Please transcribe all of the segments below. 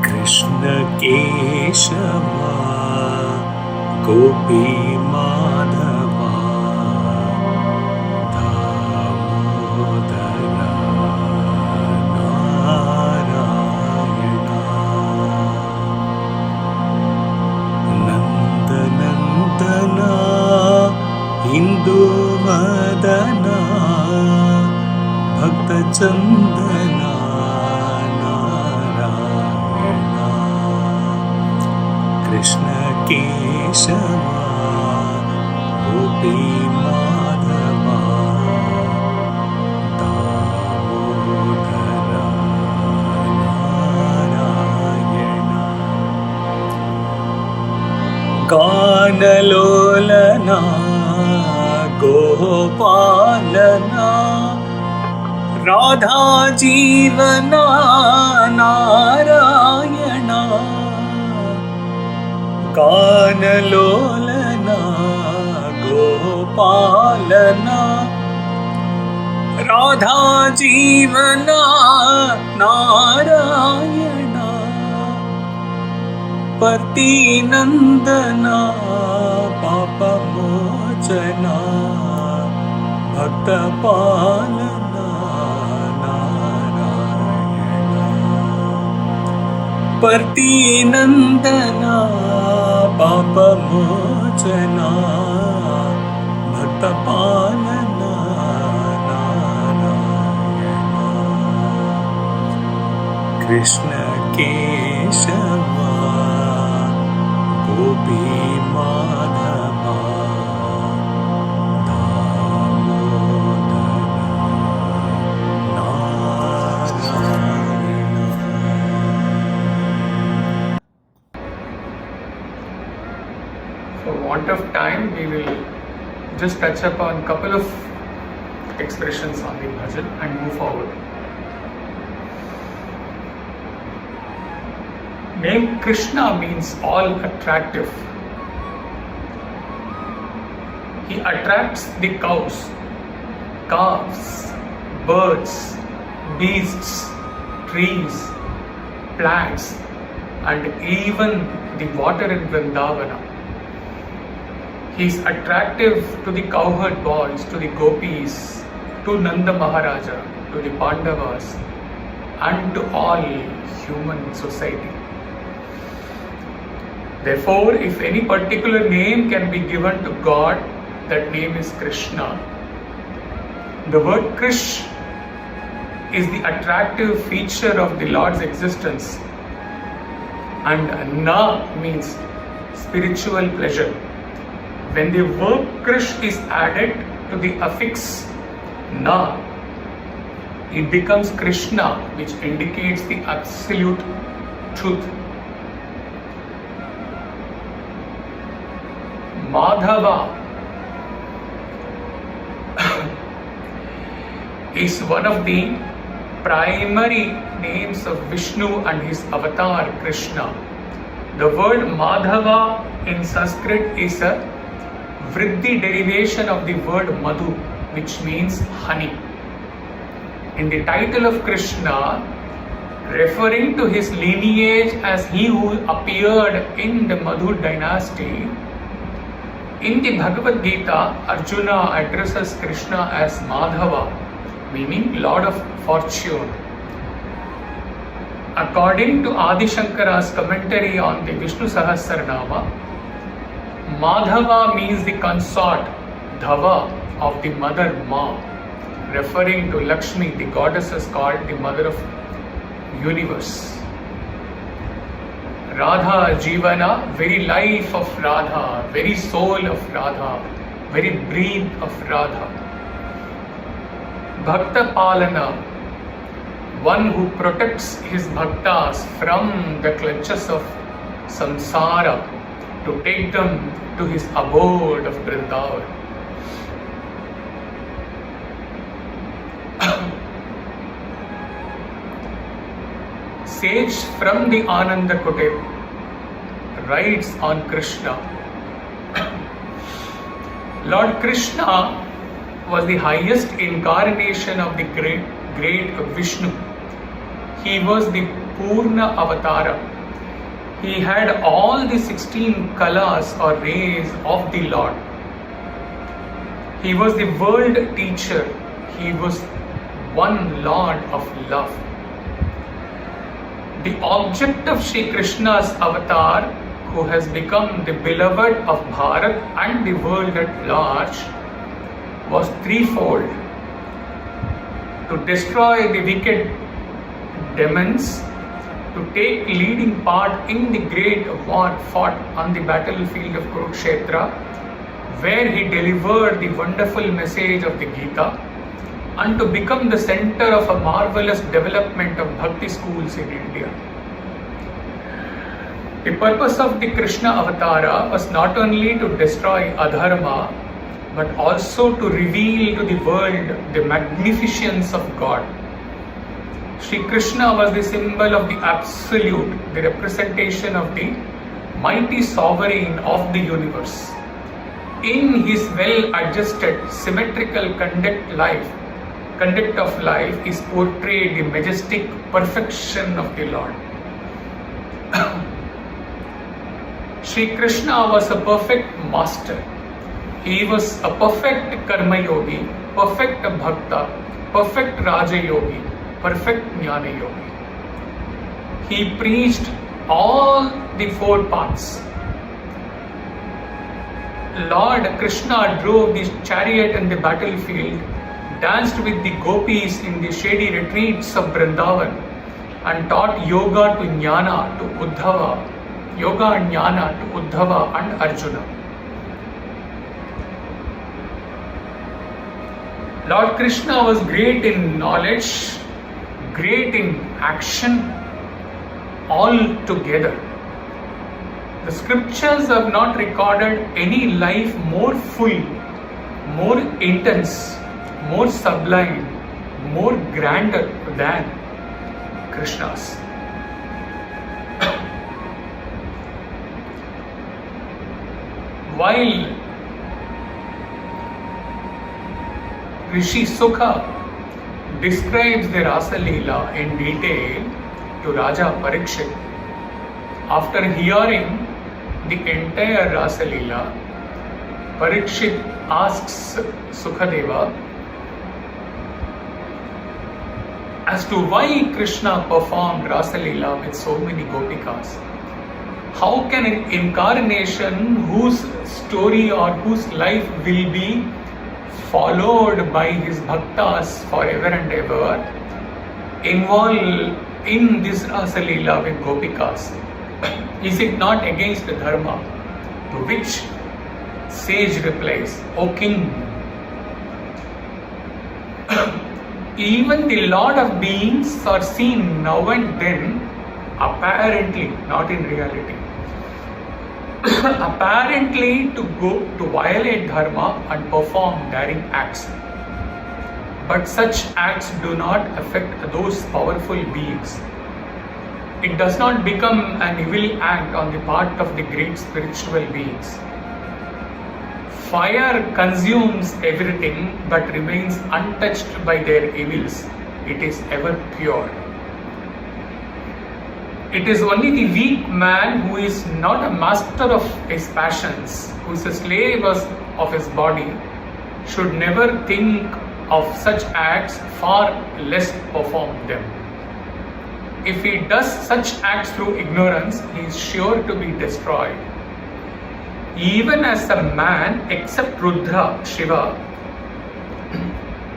Krishna Kesava Gopi Madhava Damodara Narayana NANDANA INDUVADANA BHAKTACHANDANA Krishna Kesava Gopi Madhava Damodara Narayana GANALOLANA GOPALANA RADHA Jivana Narayana GANALOLANA GOPALANA RADHA Jivana Narayana PARTHI NANDANA Papa MOCHANA BHAKTA PALANA Narayana PARTHI NANDANA Papa MOCHANA BHAKTA PALANA Narayana Krishna Kesava Gopi Madhava For want of time, we will just touch upon a couple of expressions on the bhajan and move forward. Name Krishna means all attractive. He attracts the cows, calves, birds, beasts, trees, plants, and even the water in Vrindavana. He is attractive to the cowherd boys, to the gopis, to Nanda Maharaja, to the Pandavas, and to all human society. Therefore, if any particular name can be given to God, that name is Krishna. The word Krish is the attractive feature of the Lord's existence, and Na means spiritual pleasure. When the verb Krish is added to the affix Na, it becomes Krishna, which indicates the absolute truth. Madhava is one of the primary names of Vishnu and his avatar Krishna. The word Madhava in Sanskrit is a vriddhi derivation of the word Madhu, which means honey. In the title of Krishna, referring to his lineage as he who appeared in the Madhu dynasty, in the Bhagavad Gita, Arjuna addresses Krishna as Madhava, meaning Lord of Fortune. According to Adi Shankara's commentary on the Vishnu Sahasranama, Madhava means the consort, Dhava, of the mother Ma, referring to Lakshmi, the goddess is called the mother of universe. Radha Jivana, very life of Radha, very soul of Radha, very breath of Radha. Bhakta Palana, one who protects his bhaktas from the clutches of samsara to take them to his abode of Vrindavan. Sage from the Ananda Kutir rides on Krishna. Lord Krishna was the highest incarnation of the great Vishnu. He was the Purna Avatara. He had all the 16 colors or rays of the Lord. He was the world teacher. He was one Lord of love. The object of Sri Krishna's avatar, who has become the beloved of Bharat and the world at large, was threefold: to destroy the wicked demons, to take leading part in the great war fought on the battlefield of Kurukshetra, where he delivered the wonderful message of the Gita, and to become the center of a marvelous development of bhakti schools in India. The purpose of the Krishna Avatara was not only to destroy adharma, but also to reveal to the world the magnificence of God. Sri Krishna was the symbol of the Absolute, the representation of the mighty sovereign of the universe. In his well-adjusted, symmetrical conduct of life is portrayed the majestic perfection of the Lord. Sri Krishna was a perfect master. He was a perfect karma yogi, perfect bhakta, perfect raja yogi, perfect jnana yogi. He preached all the four paths. Lord Krishna drove the chariot in the battlefield, danced with the gopis in the shady retreats of Vrindavan, and taught yoga and jnana to Uddhava and Arjuna. Lord Krishna was great in knowledge, great in action, all together. The scriptures have not recorded any life more full, more intense, more sublime, more grander than Krishna's. While Rishi Sukha describes the Rasa Leela in detail to Raja Parikshit, after hearing the entire Rasa Leela, Parikshit asks Sukadeva as to why Krishna performed Rasa Leela with so many gopikas. How can an incarnation whose story or whose life will be followed by his bhaktas forever and ever involve in this Rasa Leela with gopikas? Is it not against the dharma? To which sage replies, O king, even the Lord of beings are seen now and then, apparently, not in reality, apparently to violate dharma and perform daring acts. But such acts do not affect those powerful beings. It does not become an evil act on the part of the great spiritual beings. Fire consumes everything but remains untouched by their evils. It is ever pure. It is only the weak man who is not a master of his passions, who is a slave of his body, should never think of such acts, far less perform them. If he does such acts through ignorance, he is sure to be destroyed. Even as a man, except Rudra, Shiva,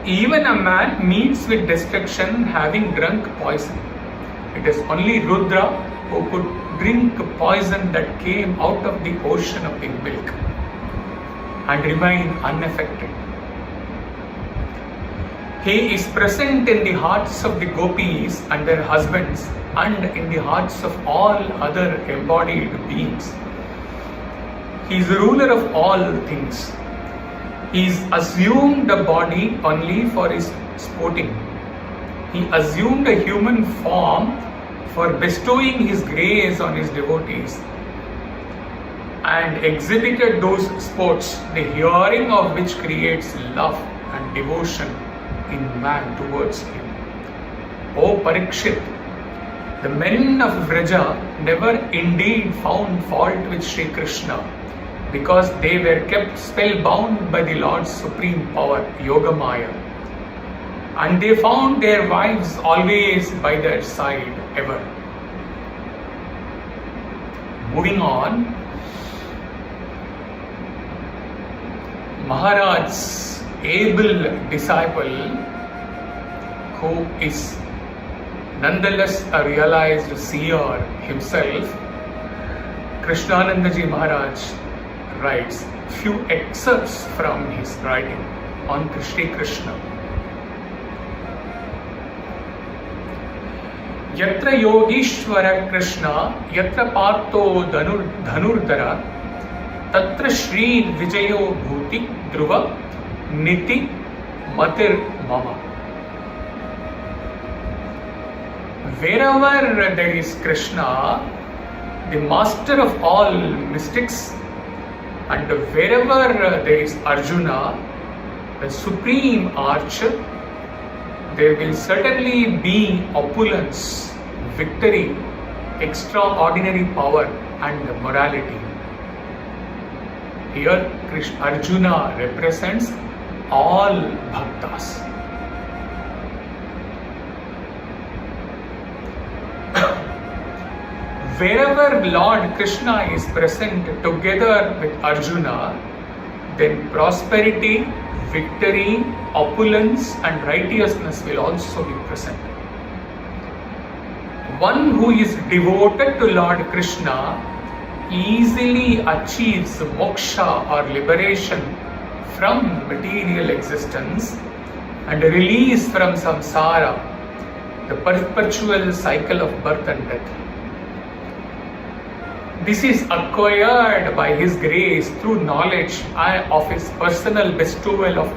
even a man meets with destruction having drunk poison. It is only Rudra who could drink poison that came out of the ocean of the milk and remain unaffected. He is present in the hearts of the gopis and their husbands and in the hearts of all other embodied beings. He is the ruler of all things. He is assumed a body only for his sporting. He assumed a human form for bestowing his grace on his devotees and exhibited those sports, the hearing of which creates love and devotion in man towards him. O Parikshit, the men of Vraja never indeed found fault with Sri Krishna because they were kept spellbound by the Lord's supreme power, Yogamaya, and they found their wives always by their side ever. Moving on, Maharaj's able disciple, who is nonetheless a realized seer himself, Krishnanandaji Maharaj writes few excerpts from his writing on Sri Krishna. Yatra Yogishwara Krishna, Yatra Partho Dhanurdara, Tatra Shri Vijayo Bhuti Dhruva Niti Matir Mama. Wherever there is Krishna, the master of all mystics, and wherever there is Arjuna, the supreme archer, there will certainly be opulence, victory, extraordinary power and morality. Here Arjuna represents all bhaktas. Wherever Lord Krishna is present together with Arjuna, then prosperity, victory, opulence and righteousness will also be present. One who is devoted to Lord Krishna easily achieves moksha or liberation from material existence and release from samsara, the perpetual cycle of birth and death. This is acquired by His grace through knowledge of His personal bestowal of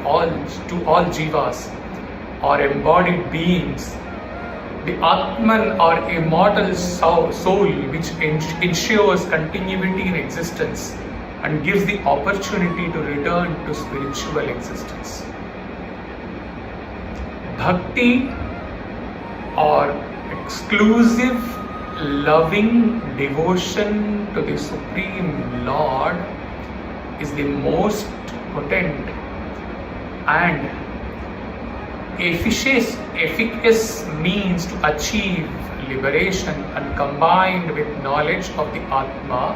to all jivas or embodied beings, the Atman or immortal soul which ensures continuity in existence and gives the opportunity to return to spiritual existence. Bhakti or exclusive loving devotion to the Supreme Lord is the most potent and efficacious means to achieve liberation, and combined with knowledge of the Atma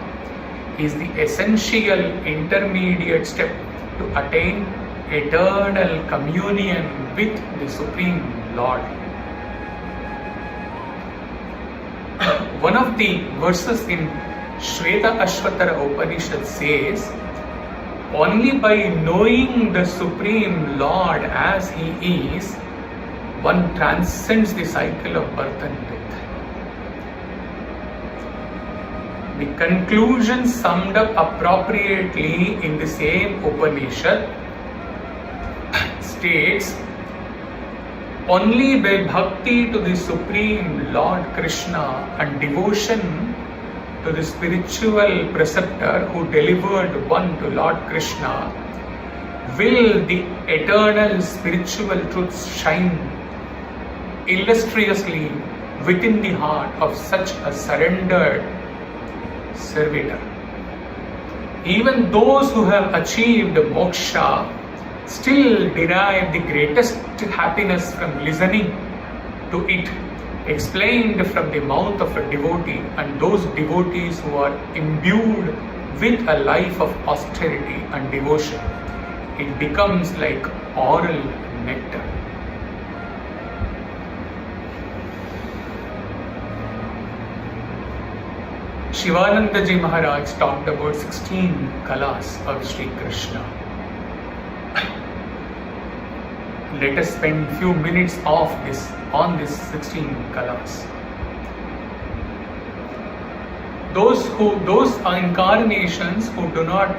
is the essential intermediate step to attain eternal communion with the Supreme Lord. One of the verses in Shweta Ashvatara Upanishad says, only by knowing the Supreme Lord as He is, one transcends the cycle of birth and death. The conclusion summed up appropriately in the same Upanishad states, only by bhakti to the Supreme Lord Krishna and devotion to the spiritual preceptor who delivered one to Lord Krishna will the eternal spiritual truths shine illustriously within the heart of such a surrendered servitor. Even those who have achieved moksha still derive the greatest happiness from listening to it explained from the mouth of a devotee, and those devotees who are imbued with a life of austerity and devotion. It becomes like oral nectar. Shivanandaji Maharaj talked about 16 kalas of Sri Krishna. Let us spend few minutes on this 16 kalas. Those incarnations who do not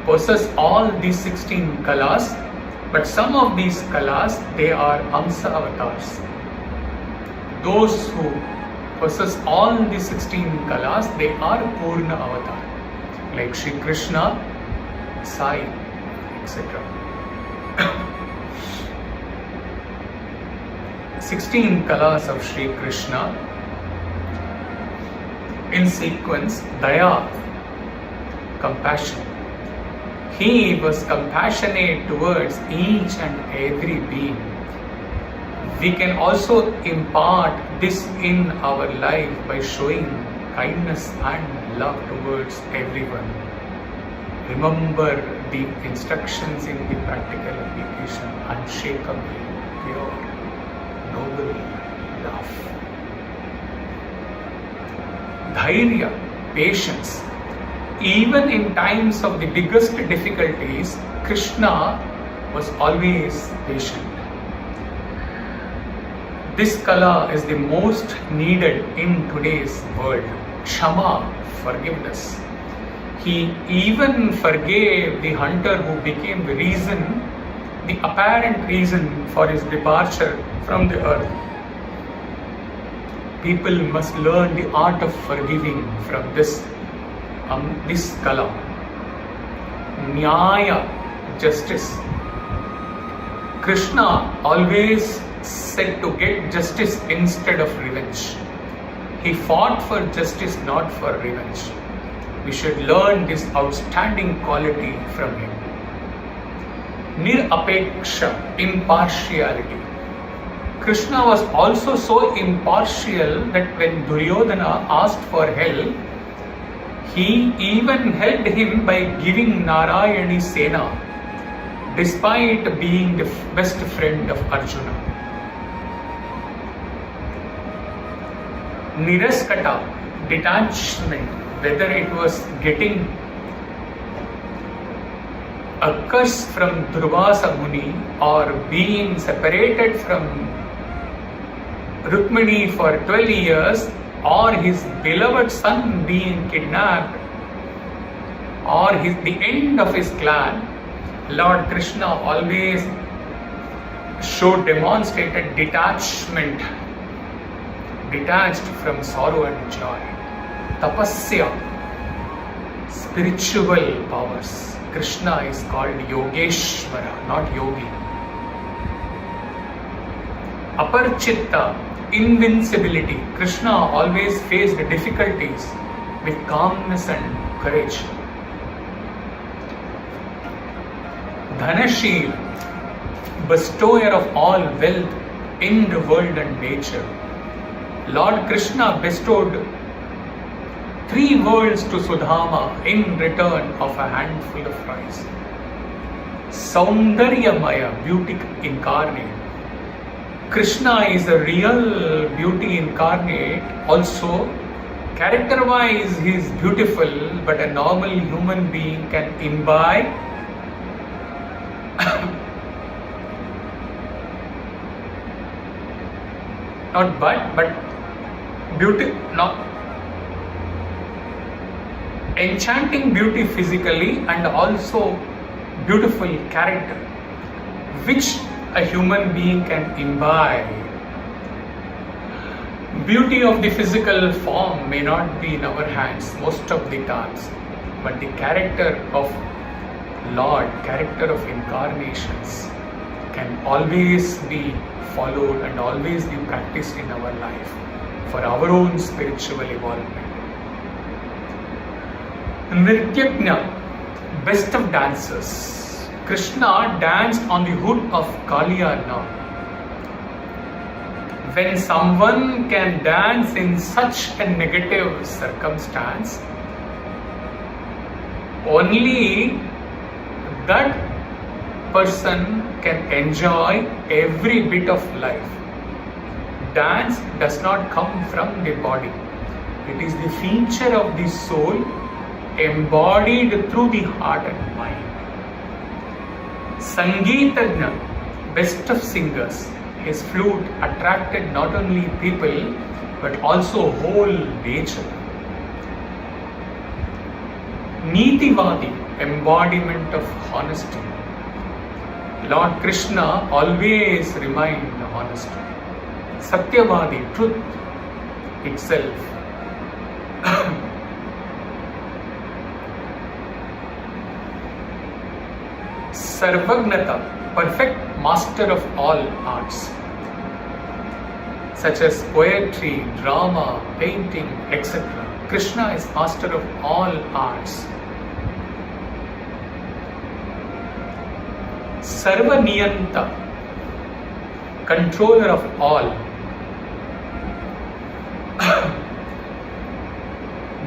possess all these 16 kalas, but some of these kalas, they are Amsa avatars. Those who possess all the 16 kalas, they are Purna avatar, like Sri Krishna, Sai, etc. 16 kalas of Sri Krishna in sequence. Daya, compassion. He was compassionate towards each and every being. We can also impart this in our life by showing kindness and love towards everyone. Remember the instructions in the practical application: unshakable, pure, noble love. Dhairya, patience. Even in times of the biggest difficulties, Krishna was always patient. This kala is the most needed in today's world. Kshama, forgiveness. He even forgave the hunter who became the reason, the apparent reason for his departure from the earth. People must learn the art of forgiving from this kala. Nyaya, justice. Krishna always said to get justice instead of revenge. He fought for justice, not for revenge. We should learn this outstanding quality from him. Nirapeksha, impartiality. Krishna was also so impartial that when Duryodhana asked for help, he even helped him by giving Narayani Sena, despite being the best friend of Arjuna. Niraskata, detachment, whether it was getting a curse from Durvasa Muni or being separated from Rukmini for 12 years, or his beloved son being kidnapped, or the end of his clan, Lord Krishna always demonstrated detachment, detached from sorrow and joy. Tapasya, spiritual powers. Krishna is called Yogeshwara, not Yogi. Aparchitta, invincibility. Krishna always faced difficulties with calmness and courage. Dhanashil, bestower of all wealth in the world and nature. Lord Krishna bestowed 3 worlds to Sudama in return of a handful of rice. Saundaryamaya, beauty incarnate. Krishna is a real beauty incarnate. Also, character-wise, he is beautiful, but a normal human being can imbibe but beauty, not enchanting beauty physically, and also beautiful character, which a human being can imbibe. Beauty of the physical form may not be in our hands most of the times, but the character of Lord, character of incarnations can always be followed and always be practiced in our life for our own spiritual evolvement. Nrityajna, best of dancers. Krishna danced on the hood of Kalyana. When someone can dance in such a negative circumstance, only that person can enjoy every bit of life. Dance does not come from the body. It is the feature of the soul embodied through the heart and mind. Sangeetajna, best of singers. His flute attracted not only people but also whole nature. Nitivadi, embodiment of honesty. Lord Krishna always remained honest. Satyavadi, truth itself. Sarvagnata, perfect master of all arts. such as poetry, drama, painting, etc. Krishna is master of all arts. Sarva Niyanta, controller of all.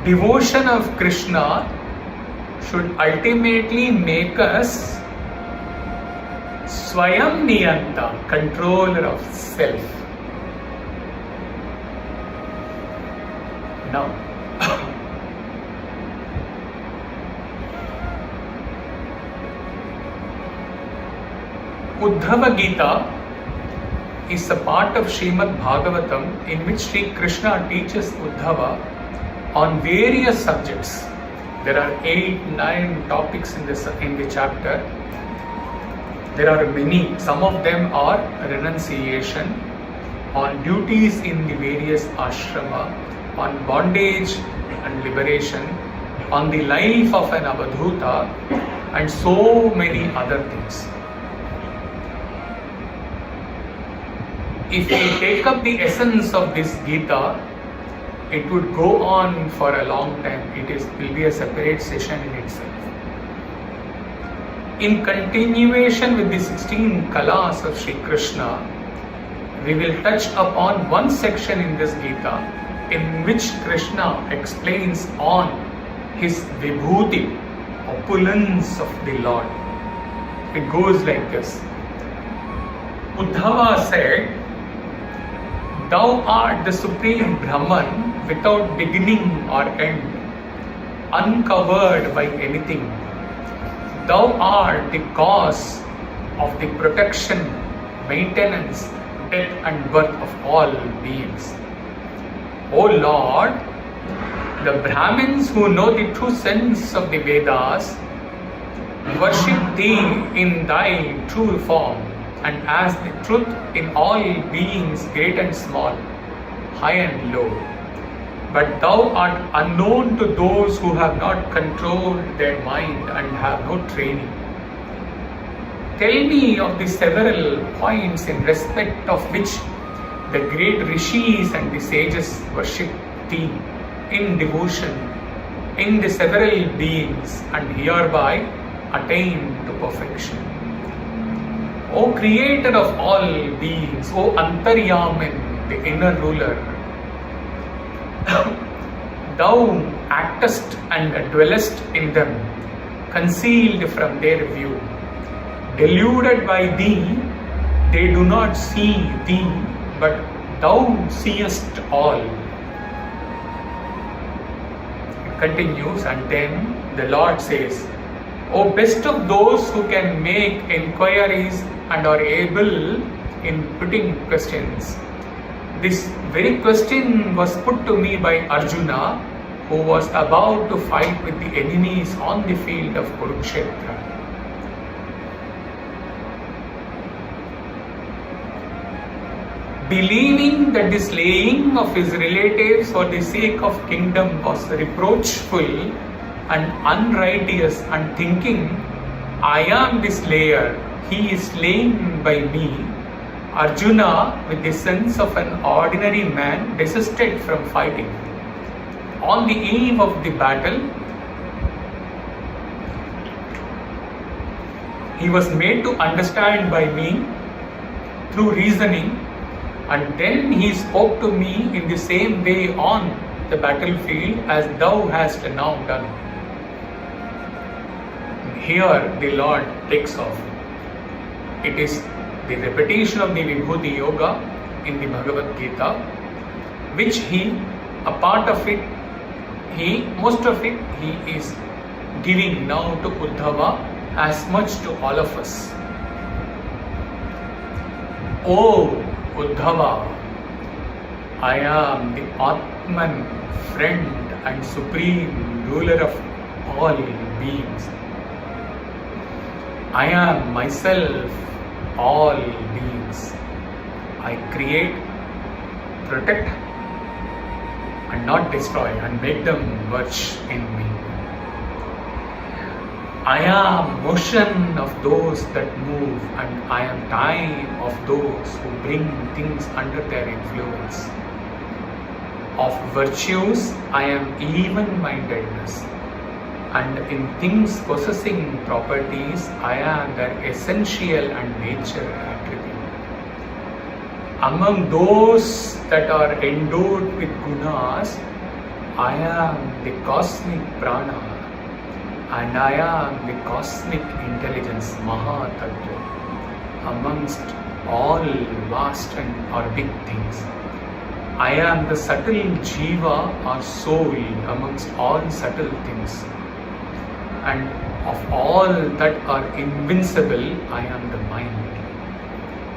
Devotion of Krishna should ultimately make us Swayam Niyanta, controller of self. Now, Uddhava Gita is a part of Srimad Bhagavatam in which Sri Krishna teaches Uddhava on various subjects. There are 8-9 topics in the chapter. There are many. Some of them are renunciation, on duties in the various ashrama, on bondage and liberation, on the life of an avadhuta, and so many other things. If we take up the essence of this Gita, it would go on for a long time. Will be a separate session in itself. In continuation with the 16 kalas of Sri Krishna, we will touch upon one section in this Gita in which Krishna explains on his vibhuti, opulence of the Lord. It goes like this. Uddhava said, "Thou art the supreme Brahman without beginning or end, uncovered by anything. Thou art the cause of the protection, maintenance, death and birth of all beings. O Lord, the Brahmins who know the true sense of the Vedas worship Thee in Thy true form and as the truth in all beings, great and small, high and low. But Thou art unknown to those who have not controlled their mind and have no training. Tell me of the several points in respect of which the great rishis and the sages worship Thee in devotion in the several beings and hereby attain to perfection. O Creator of all beings, O Antaryamin, the inner ruler, Thou actest and dwellest in them, concealed from their view. Deluded by Thee, they do not see Thee, but Thou seest all. It continues, and then the Lord says, O best of those who can make inquiries and are able in putting questions. This very question was put to me by Arjuna, who was about to fight with the enemies on the field of Kurukshetra. Believing that the slaying of his relatives for the sake of kingdom was reproachful and unrighteous, and thinking, I am the slayer, he is slain by me, Arjuna, with the sense of an ordinary man, desisted from fighting. On the eve of the battle, he was made to understand by me through reasoning, and then he spoke to me in the same way on the battlefield as thou hast now done. Here the Lord takes off. It is the repetition of the Vibhuti Yoga in the Bhagavad Gita, which a part of it, most of it, he is giving now to Uddhava as much to all of us. O Uddhava, I am the Atman, friend and supreme ruler of all beings. I am myself all beings. I create, protect and not destroy, and make them merge in me. I am motion of those that move, and I am time of those who bring things under their influence. Of virtues, I am even-mindedness, and in things possessing properties, I am their essential and nature attribute. Among those that are endowed with gunas, I am the cosmic prana, and I am the cosmic intelligence, Mahatattva, amongst all vast and or big things. I am the subtle Jiva or soul amongst all subtle things. And of all that are invincible, I am the mind.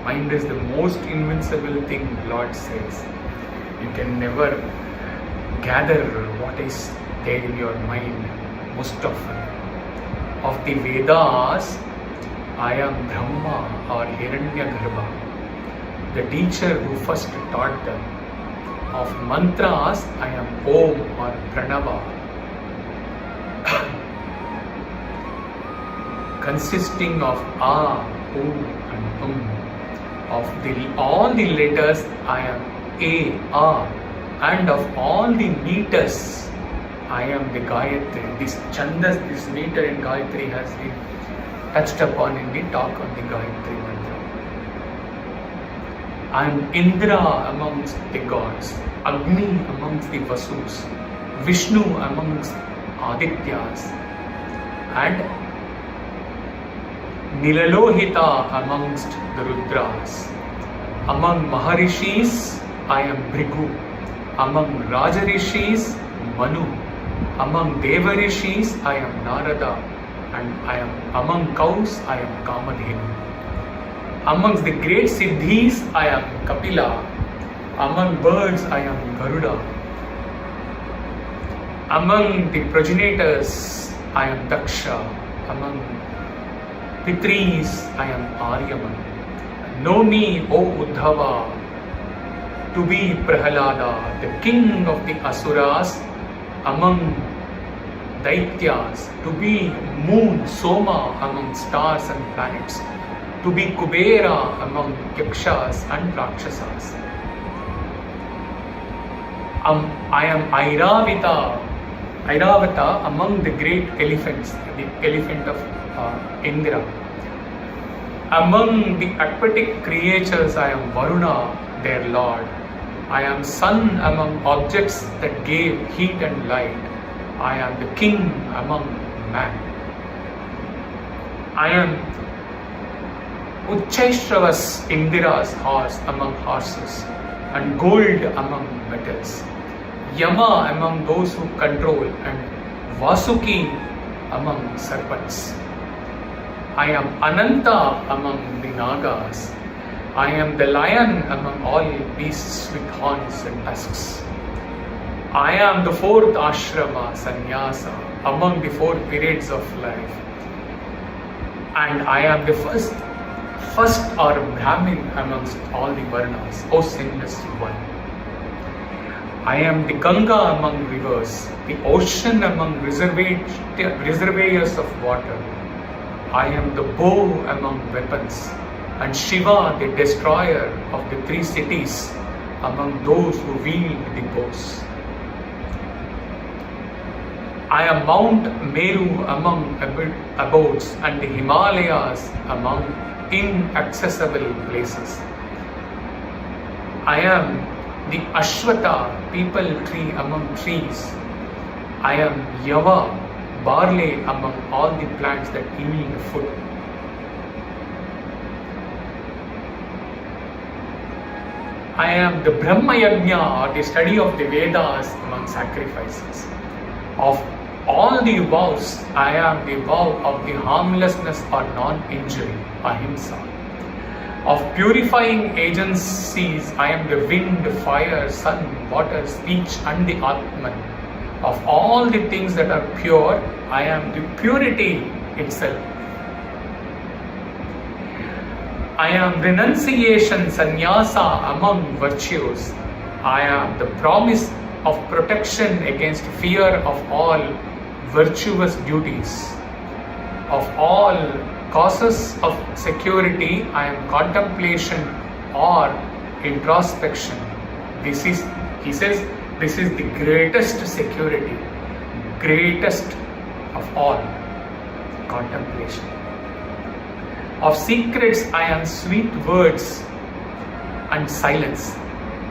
Mind is the most invincible thing, Lord says. You can never gather what is there in your mind most often. Of the Vedas, I am Brahma or Hiranyagarbha, the teacher who first taught them. Of mantras, I am Om or Pranava, consisting of A, U and Of all the letters, I am A, A, and of all the meters, I am the Gayatri. This chandas, this meter in Gayatri has been touched upon in the talk on the Gayatri mantra. I am Indra amongst the gods, Agni amongst the Vasus, Vishnu amongst Adityas, and Nilalohita amongst the Rudras. Among Maharishis, I am Bhrigu. Among Rajarishis, Manu. Among Devarishis, I am Narada. And I am among cows, I am Kamadhenu. Amongst the great Siddhis, I am Kapila. Among birds, I am Garuda. Among the progenitors, I am Daksha. Among Pitris, I am Aryaman. Know me, O Uddhava, to be Prahalada, the king of the Asuras. Among Daityas, to be moon, Soma among stars and planets. To be Kubera among Yakshas and Rakshasas. I am Airavata among the great elephants, the elephant of Indra. Among the aquatic creatures, I am Varuna, their lord. I am sun among objects that gave heat and light. I am the king among men. I am Uchchaishravas, Indira's horse among horses, and gold among metals. Yama among those who control, and Vasuki among serpents. I am Ananta among the Nagas. I am the lion among all beasts with horns and tusks. I am the fourth ashrama, sannyasa, among the four periods of life. And I am the first or Brahmin amongst all the varnas, O sinless one. I am the Ganga among rivers, the ocean among reservoirs of water. I am the bow among weapons, and Shiva, the destroyer of the three cities, among those who wield the bows. I am Mount Meru among abodes, and the Himalayas among inaccessible places. I am the Ashwata, people tree among trees. I am Yava, barley among all the plants that yield food. I am the Brahma Yajna, or the study of the Vedas among sacrifices. Of all the vows, I am the vow of the harmlessness or non-injury, ahimsa. Of purifying agencies, I am the wind, fire, sun, water, speech, and the Atman. Of all the things that are pure, I am the purity itself. I am renunciation, sannyasa among virtues. I am the promise of protection against fear of all virtuous duties. of all causes of security, I am contemplation or introspection. This is, he says, this is the greatest security, greatest of all, contemplation. Of secrets, I am sweet words and silence,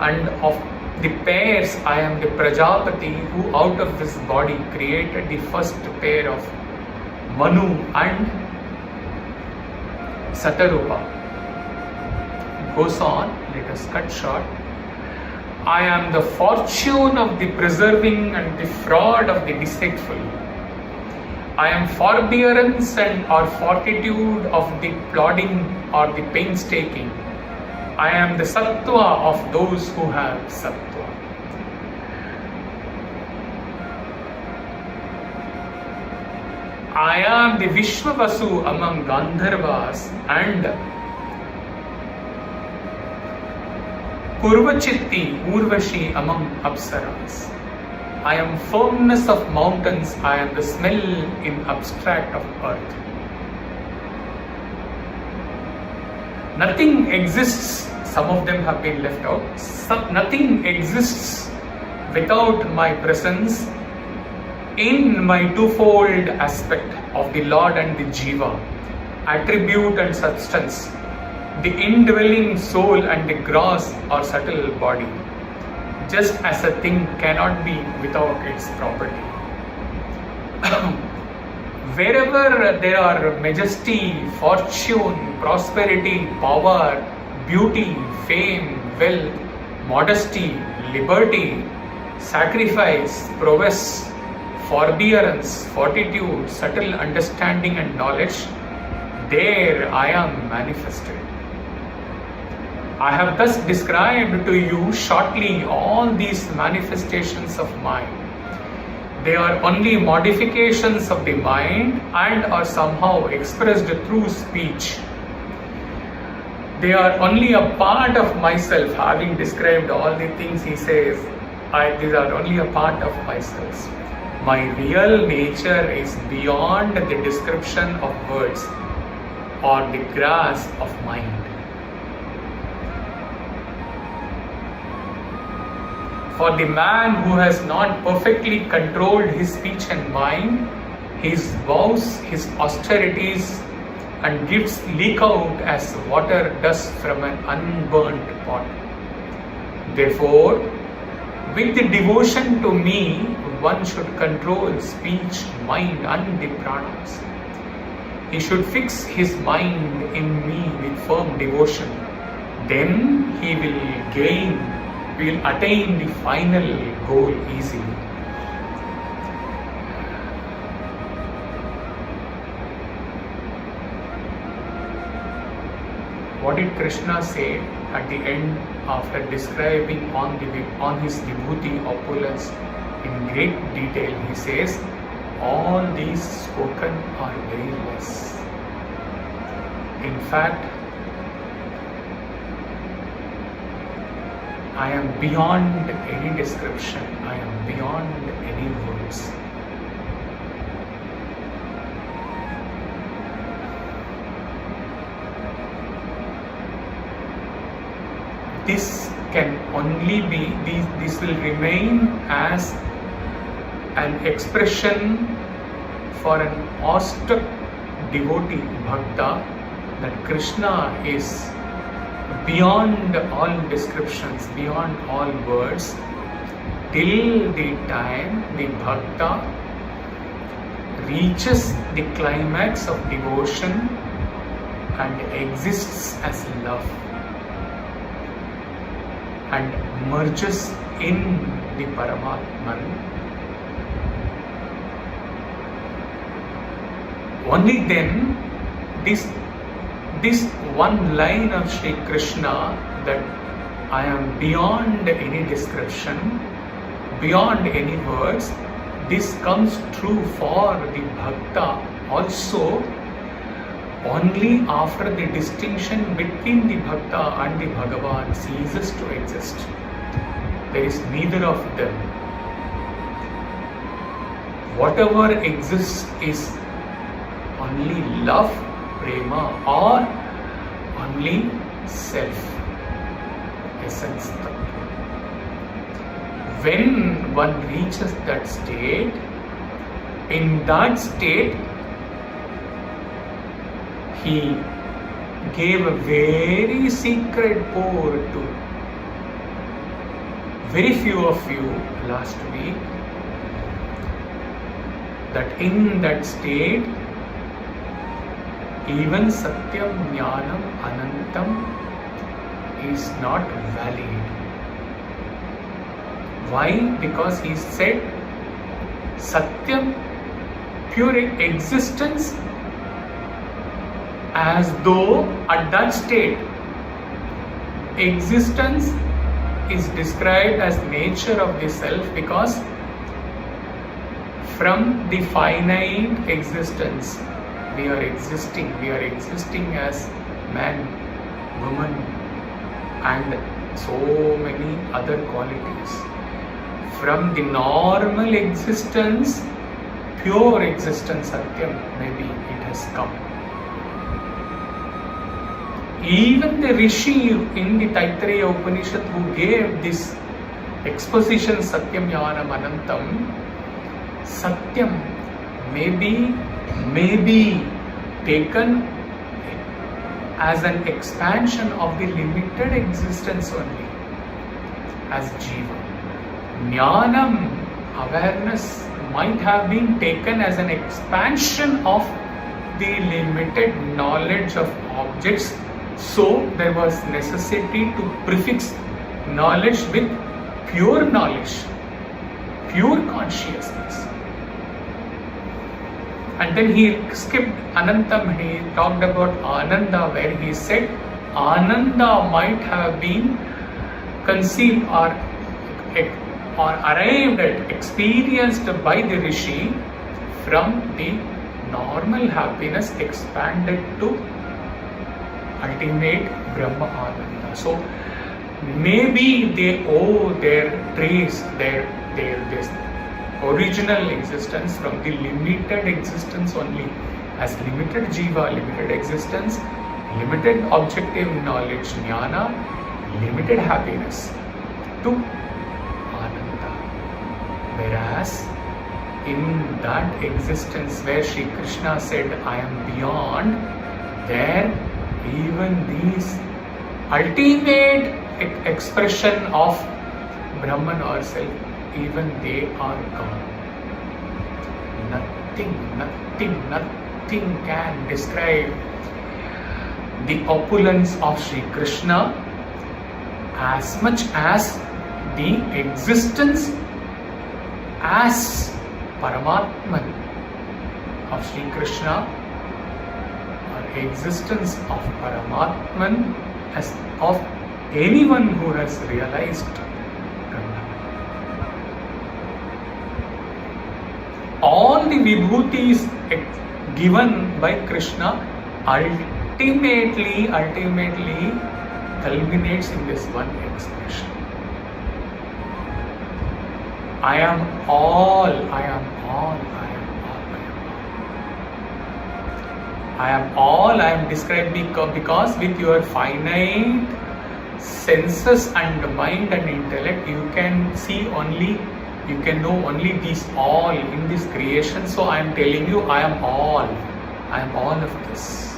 and of the pairs, I am the Prajapati who out of this body created the first pair of Manu and Satarupa. Goes on, let us cut short. I am the fortune of the preserving and the fraud of the deceitful. I am forbearance and or fortitude of the plodding or the painstaking. I am the sattva of those who have sattva. I am the Vishwavasu among Gandharvas and Purvachitti Urvashi among Apsaras. I am firmness of mountains, I am the smell in abstract of earth. Nothing exists, some of them have been left out, nothing exists without my presence in my twofold aspect of the Lord and the Jiva, attribute and substance, the indwelling soul and the gross or subtle body, just as a thing cannot be without its property. Wherever there are majesty, fortune, prosperity, power, beauty, fame, wealth, modesty, liberty, sacrifice, prowess, forbearance, fortitude, subtle understanding and knowledge, there I am manifested. I have thus described to you shortly all these manifestations of mind. They are only modifications of the mind and are somehow expressed through speech. They are only a part of myself. Having described all the things he says, these are only a part of myself. My real nature is beyond the description of words or the grasp of mind. For the man who has not perfectly controlled his speech and mind, his vows, his austerities and gifts leak out as water does from an unburnt pot. Therefore, with the devotion to me, one should control speech, mind and the pranas. He should fix his mind in me with firm devotion. Then he will attain the final goal easily. What did Krishna say at the end after describing on his vibhuti opulence in great detail? He says, all these spoken are very less. In fact, I am beyond any description, I am beyond any words. This can only be, this will remain as an expression for an awestruck devotee, Bhakta, that Krishna is beyond all descriptions, beyond all words, till the time the Bhakta reaches the climax of devotion and exists as love and merges in the Paramatman. Only then this one line of Sri Krishna, that I am beyond any description, beyond any words, this comes true for the Bhakta also only after the distinction between the Bhakta and the Bhagavan ceases to exist. There is neither of them. Whatever exists is on only love, prema, or only self, essence. When one reaches that state, in that state, he gave a very secret pour to very few of you last week, that in that state, even Satyam, Jnanam, Anantam is not valid. Why? Because he said Satyam, pure existence, as though at that state existence is described as nature of the self, because from the finite existence we are existing as man, woman, and so many other qualities. From the normal existence, pure existence, Satyam, maybe it has come. Even the Rishi in the Taittiriya Upanishad who gave this exposition, Satyam, Jnanam, Anantam, Satyam may be taken as an expansion of the limited existence only, as Jiva. Jnanam, awareness, might have been taken as an expansion of the limited knowledge of objects. So there was necessity to prefix knowledge with pure knowledge, pure consciousness. And then he skipped Anantam, he talked about Ananda, where he said Ananda might have been conceived or arrived at, experienced by the Rishi from the normal happiness expanded to ultimate Brahma Ananda. So maybe they owe their trace, their this original existence from the limited existence only, as limited Jiva, limited existence, limited objective knowledge, jnana, limited happiness, to Ananda. Whereas in that existence where Sri Krishna said, I am beyond, there even these ultimate expression of Brahman or self, even they are gone. Nothing can describe the opulence of Sri Krishna as much as the existence as Paramatman of Sri Krishna, or existence of Paramatman as of anyone who has realized Brahma. All the vibhutis given by Krishna ultimately culminates in this one expression. I am all, I am all, I am all, I am all. I am all, I am described because with your finite senses and mind and intellect, you can see only, you can know only these all in this creation. So I am telling you, I am all of this.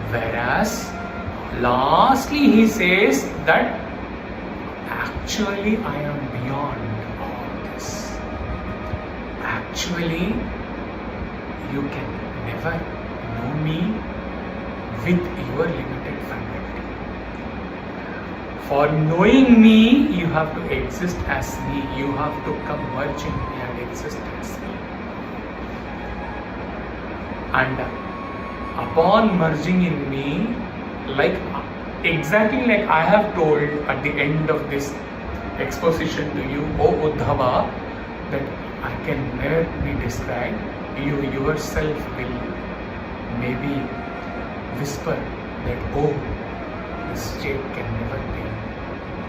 Whereas, lastly he says that actually I am beyond all this. Actually, you can never know me with your limited faculty. For knowing me, you have to exist as me. You have to come merge in me and exist as me. And upon merging in me, like exactly like I have told at the end of this exposition to you, O Uddhava, that I can never be described. You yourself will maybe whisper that, oh, this state can never be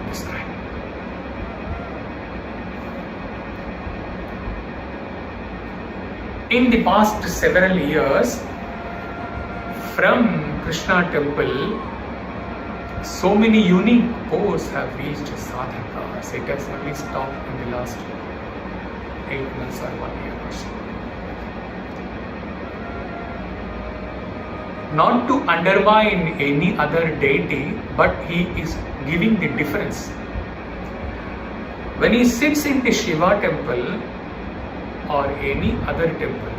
described. in the past several years, from Krishna temple, so many unique posts have reached sadhakas. It has only stopped in the last 8 months or 1 year or so. Not to undermine any other deity, but he is giving the difference. When he sits in the Shiva temple or any other temple,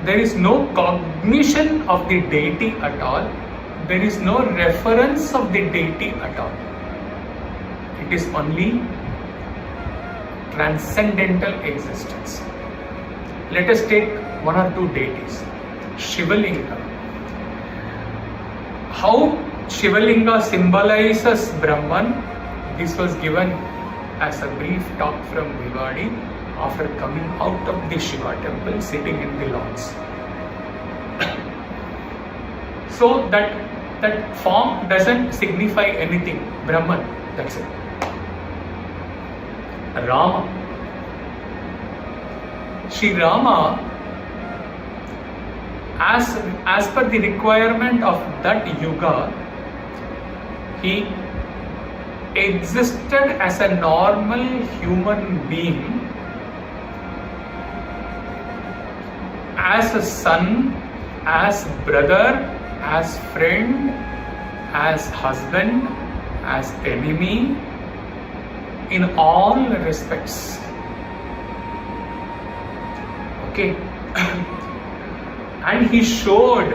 there is no cognition of the deity at all. There is no reference of the deity at all. It is only transcendental existence. Let us take 1 or 2 deities. Shivalinga. How Shivalinga symbolizes Brahman, this was given as a brief talk from Vivadi after coming out of the Shiva temple, sitting in the lawns. So that form doesn't signify anything. Brahman, that's it. Rama. Sri Rama, as per the requirement of that yuga, he existed as a normal human being, as a son, as brother, as friend, as husband, as enemy, in all respects. Okay. And he showed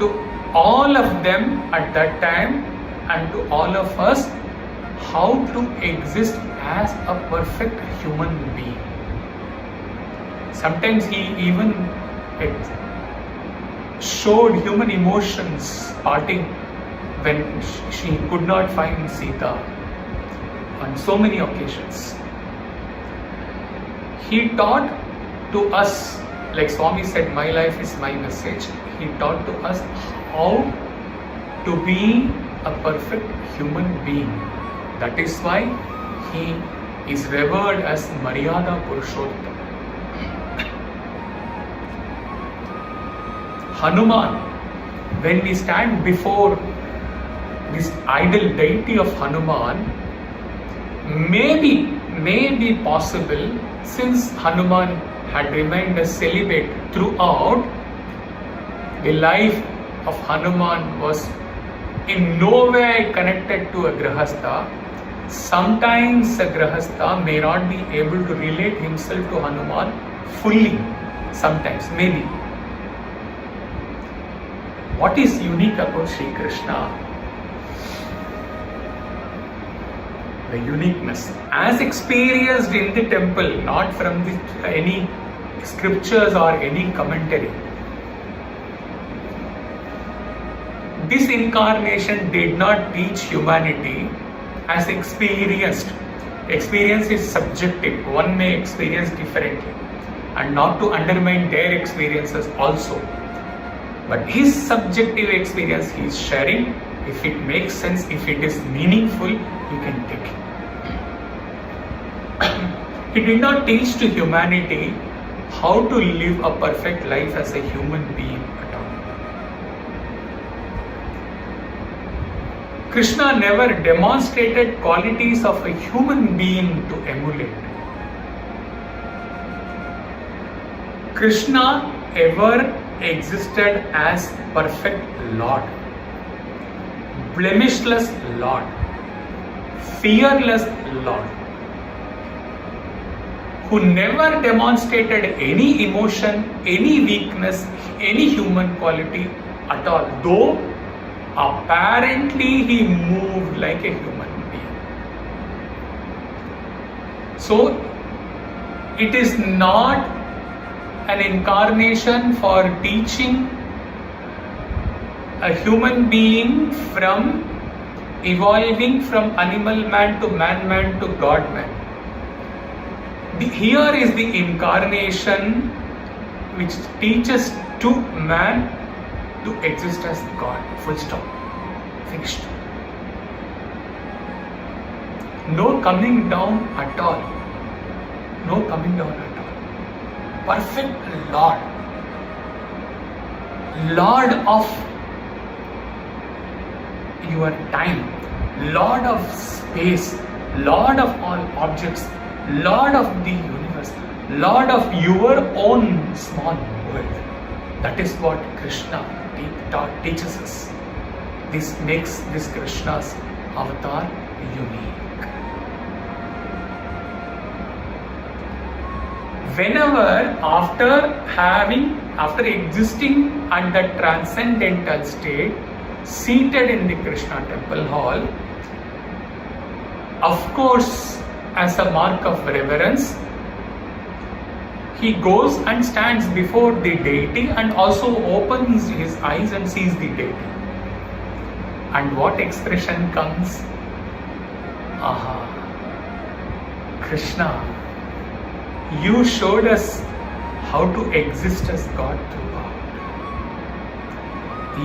to all of them at that time and to all of us how to exist as a perfect human being. Sometimes he even showed human emotions parting when she could not find Sita on so many occasions. He taught to us, like Swami said, my life is my message. He taught to us how to be a perfect human being. That is why he is revered as Maryada Purushottam. Hanuman, when we stand before this idol deity of Hanuman, may be possible, since Hanuman had remained a celibate throughout, the life of Hanuman was in no way connected to a Grahastha. Sometimes a Grahastha may not be able to relate himself to Hanuman fully. Sometimes, maybe. What is unique about Sri Krishna? The uniqueness, as experienced in the temple, not from any scriptures or any commentary. This incarnation did not teach humanity as experienced. Experience is subjective. One may experience differently, and not to undermine their experiences also. But his subjective experience he is sharing. If it makes sense, if it is meaningful, you can take it. He did not teach to humanity how to live a perfect life as a human being at all. Krishna never demonstrated qualities of a human being to emulate. Krishna ever existed as perfect Lord, blemishless Lord, fearless Lord, who never demonstrated any emotion, any weakness, any human quality at all, though apparently he moved like a human being. So it is not an incarnation for teaching a human being from evolving from animal man to man to God man. Here is the incarnation which teaches to man to exist as God. Full stop. Finished. No coming down at all. No coming down at all. Perfect Lord. Lord of your time. Lord of space. Lord of all objects. Lord of the universe. Lord of your own small world. That is what Krishna teaches us. This makes this Krishna's avatar unique. Whenever after existing at the transcendental state, seated in the Krishna temple hall, of course, as a mark of reverence, he goes and stands before the deity and also opens his eyes and sees the deity. And what expression comes? Aha, Krishna, you showed us how to exist as God through God.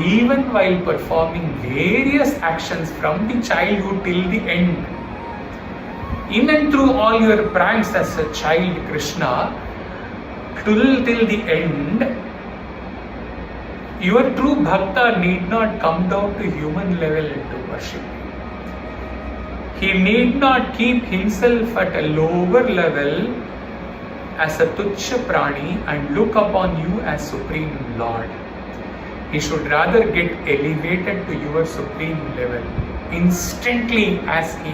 Even while performing various actions from the childhood till the end, in and through all your pranks as a child, Krishna, till the end, your true Bhakta need not come down to human level to worship you. He need not keep himself at a lower level as a tuchya prani and look upon you as Supreme Lord. He should rather get elevated to your supreme level instantly as he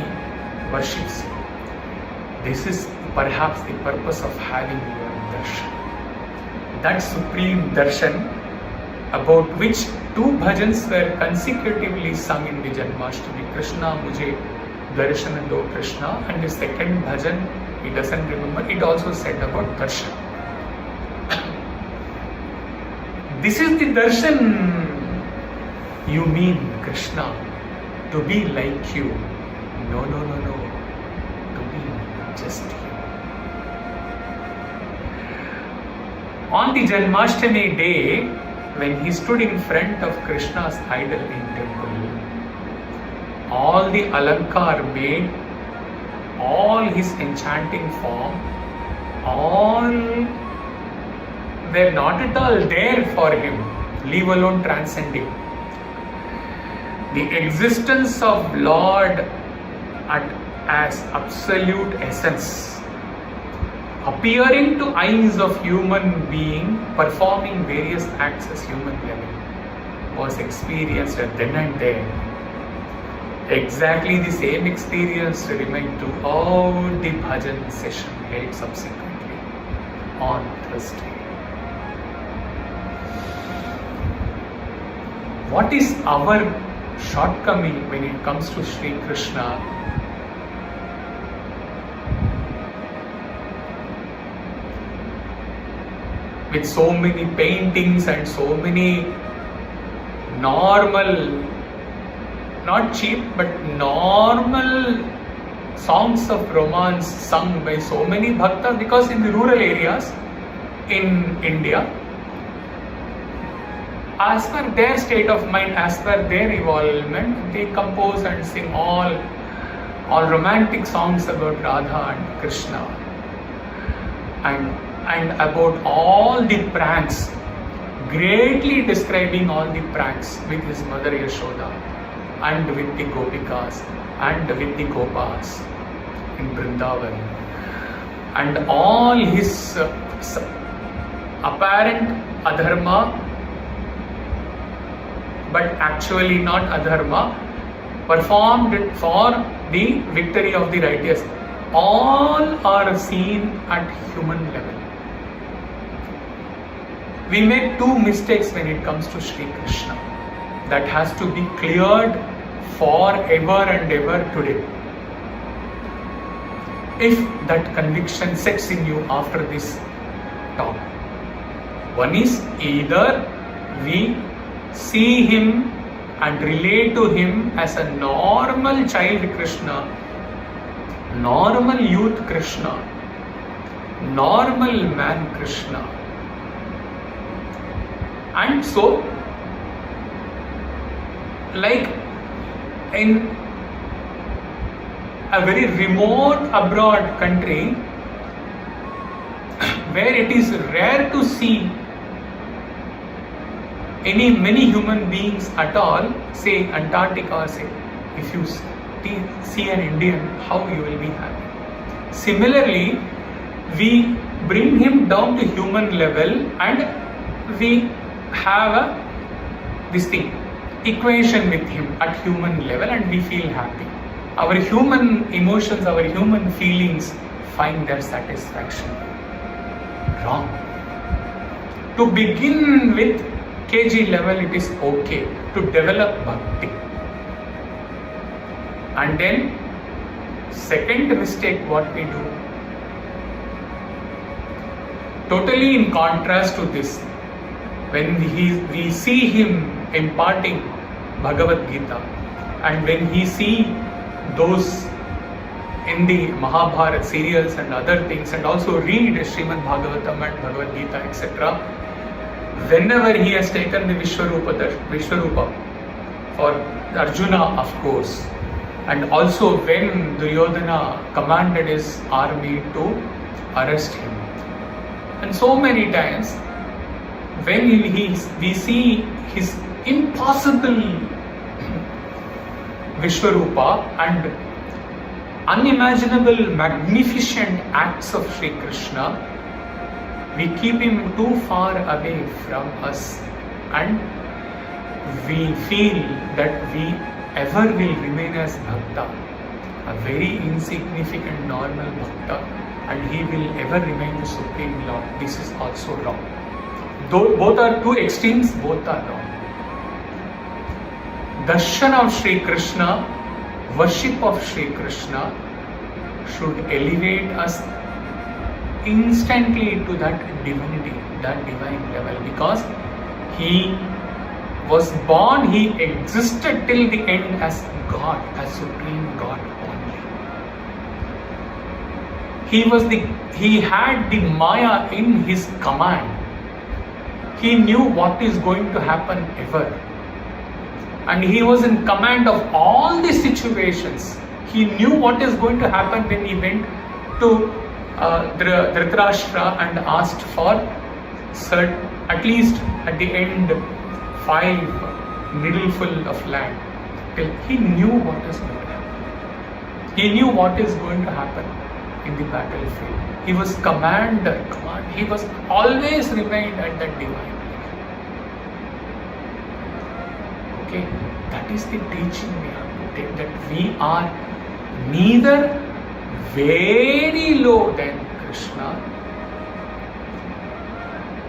worships you. This is perhaps the purpose of having your darshan. That supreme darshan, about which 2 bhajans were consecutively sung in the Janmashtami. Krishna Mujhe Darshan Do Krishna, and the second bhajan, he doesn't remember, it also said about darshan. This is the darshan you mean, Krishna, to be like you. No, to be just you. On the Janmashtami day, when he stood in front of Krishna's idol in temple, all the alankar made, all his enchanting form, all were not at all there for him, leave alone transcending. The existence of Lord as absolute essence, appearing to eyes of human being, performing various acts as human level, was experienced then and there. Exactly the same experience remained throughout the bhajan session held subsequently on Thursday. What is our shortcoming when it comes to Sri Krishna? With so many paintings and so many normal, not cheap, but normal songs of romance sung by so many bhaktas, because in the rural areas in India, as per their state of mind, as per their evolvement, they compose and sing all romantic songs about Radha and Krishna, and about all the pranks, greatly describing all the pranks with his mother Yashoda and with the Gopikas and with the Gopas in Vrindavan, and all his apparent adharma, but actually not adharma, performed it for the victory of the righteous. All are seen at human level. We make 2 mistakes when it comes to Sri Krishna. That has to be cleared forever and ever today. If that conviction sets in you after this talk. One is, either we see him and relate to him as a normal child Krishna, normal youth Krishna, normal man Krishna. And so, like in a very remote abroad country where it is rare to see many human beings at all, say Antarctica, say, if you see an Indian, how you will be happy. Similarly, we bring him down to human level and we have this equation with him at human level and we feel happy. Our human emotions, our human feelings find their satisfaction. Wrong. To begin with kg level, it is okay to develop bhakti. And then, second mistake what we do, totally in contrast to this, when we see him imparting Bhagavad Gita, and when he see those in the Mahabharata serials and other things, and also read Srimad Bhagavatam and Bhagavad Gita, etc., whenever he has taken the Vishwarupa for Arjuna, of course, and also when Duryodhana commanded his army to arrest him, and so many times when we see his impossible Vishwarupa and unimaginable magnificent acts of Sri Krishna, we keep him too far away from us and we feel that we ever will remain as Bhakta, a very insignificant normal Bhakta, and he will ever remain the Supreme Lord. This is also wrong. Though both are two extremes, both are wrong. Darshan of Sri Krishna, worship of Sri Krishna should elevate us instantly to that divinity, that divine level, because he was born, he existed till the end as God, as Supreme God only. He had the Maya in his command. He knew what is going to happen ever. And he was in command of all the situations. He knew what is going to happen when he went to Dhritarashtra and asked for at least at the end 5 needleful of land. He knew what is going to happen. He knew what is going to happen in the battlefield. He was command. He was always remained at that divine level. Okay, that is the teaching we have to take, that we are neither very low than Krishna,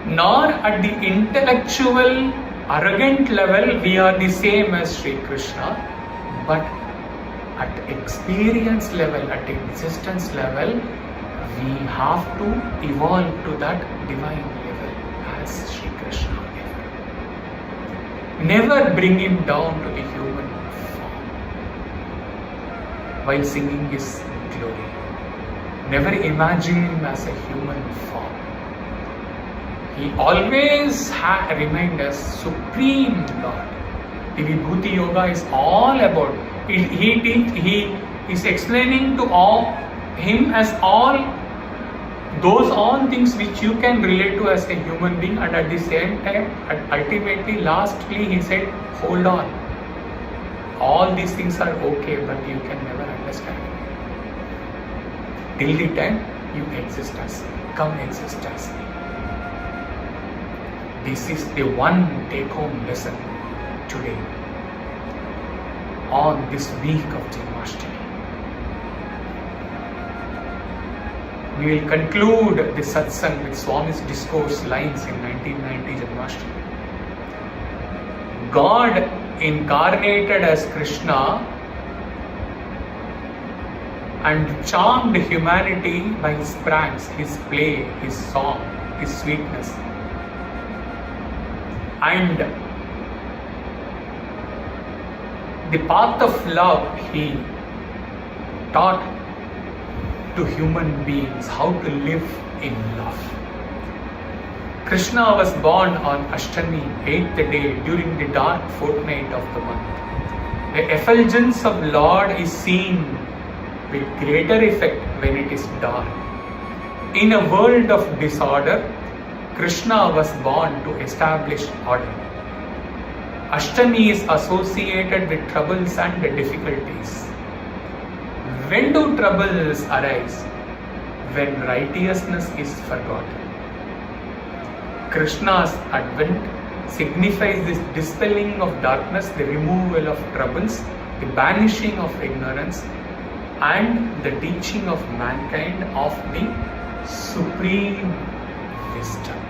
nor at the intellectual arrogant level we are the same as Sri Krishna, but at experience level, at existence level, we have to evolve to that divine level as Sri Krishna ever. Never bring him down to the human form while singing his glory. Never imagine him as a human form. He always remained as Supreme Lord. The Vibhuti Yoga is all about it. He is explaining to him as all things which you can relate to as a human being, and at the same time, ultimately, lastly, he said, hold on. All these things are okay, but you can never understand. Till the time you exist as me, come exist as me. This is the one take-home lesson today on this week of Janmashtami. We will conclude the Satsang with Swami's discourse lines in 1990 Janmashtami. God incarnated as Krishna and charmed humanity by his pranks, his play, his song, his sweetness. And the path of love he taught to human beings how to live in love. Krishna was born on Ashtami, 8th day, during the dark fortnight of the month. The effulgence of Lord is seen with greater effect when it is dark. In a world of disorder, Krishna was born to establish order. Ashtami is associated with troubles and difficulties. When do troubles arise? When righteousness is forgotten. Krishna's advent signifies this dispelling of darkness, the removal of troubles, the banishing of ignorance, and the teaching of mankind of the supreme wisdom.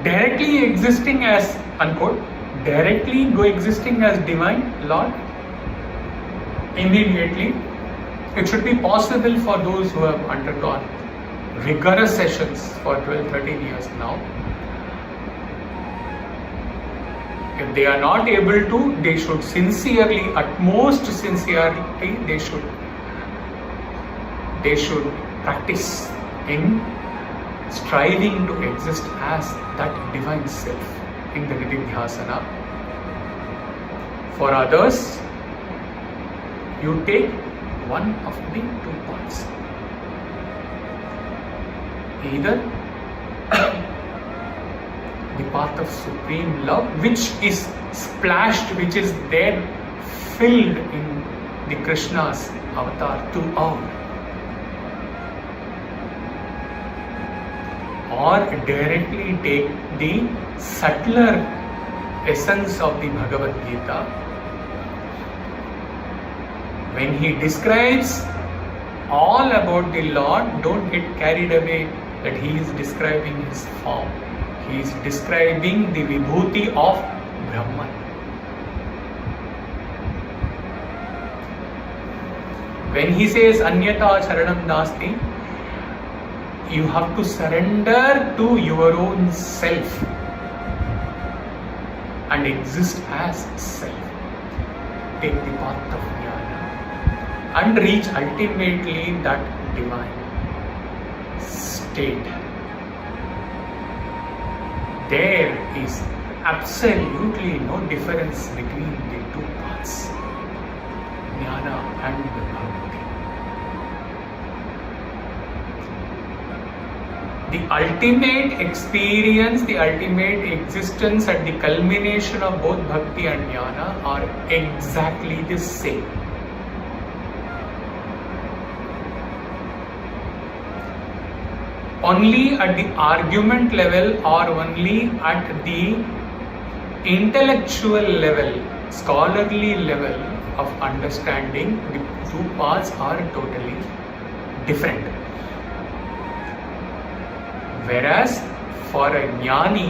Directly existing as, unquote, directly coexisting as divine Lord, immediately, it should be possible for those who have undergone rigorous sessions for 12-13 years now. If they are not able to, they should sincerely, utmost sincerity, they should practice in striving to exist as that divine self in the Nididhyasana. For others, you take one of the two paths. Either the path of supreme love, which is splashed, which is there filled in the Krishna's avatar throughout, or directly take the subtler essence of the Bhagavad Gita. When he describes all about the Lord, don't get carried away that he is describing his form. He is describing the Vibhuti of Brahman. When he says Anyata Charanam Nasti, you have to surrender to your own self and exist as self. Take the path of jnana and reach ultimately that divine state. There is absolutely no difference between the two paths, jnana and bhakti. The ultimate experience, the ultimate existence at the culmination of both bhakti and jnana are exactly the same. Only at the argument level or only at the intellectual level, scholarly level of understanding, the two paths are totally different. Whereas for a jnani,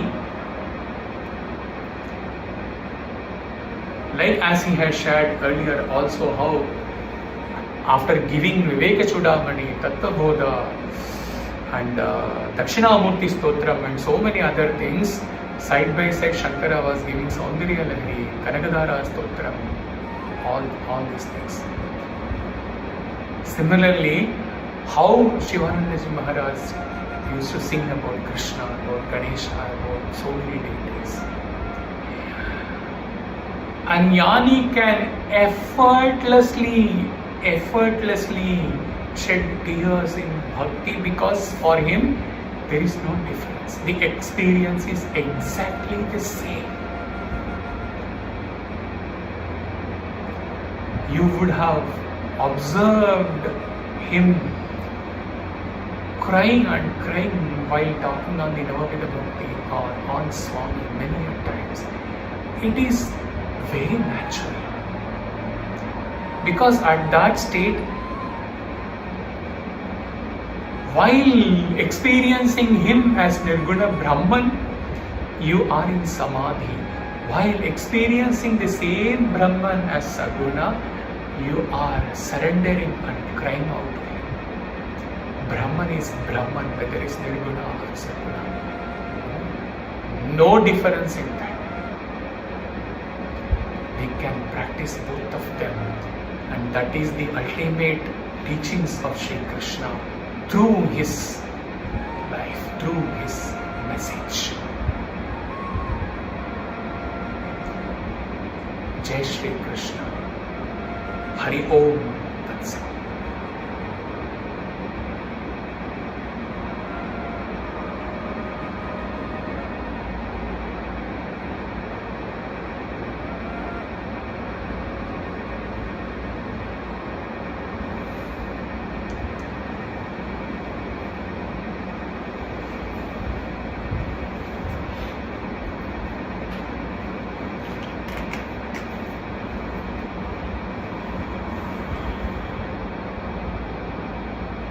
like as he has shared earlier also, how after giving Viveka Chudamani, Tattva Bodha and Dakshinamurti Stotram and so many other things, side by side Shankara was giving Saundarya Lahari, Kanakadhara Stotram, all these things. Similarly, how Shivanandaji Maharaj used to sing about Krishna, about Ganesha, about so many deities. A jnani can effortlessly shed tears in bhakti because for him there is no difference. The experience is exactly the same. You would have observed him crying and crying while talking on the Navavida Bhakti or on Swami many times. It is very natural. Because at that state, while experiencing him as Nirguna Brahman, you are in Samadhi. While experiencing the same Brahman as Saguna, you are surrendering and crying out. Brahman is Brahman, whether it's Nirguna or Saguna. No difference in that. We can practice both of them, and that is the ultimate teachings of Sri Krishna through his life, through his message. Jai Sri Krishna. Hari Om Tat Sat.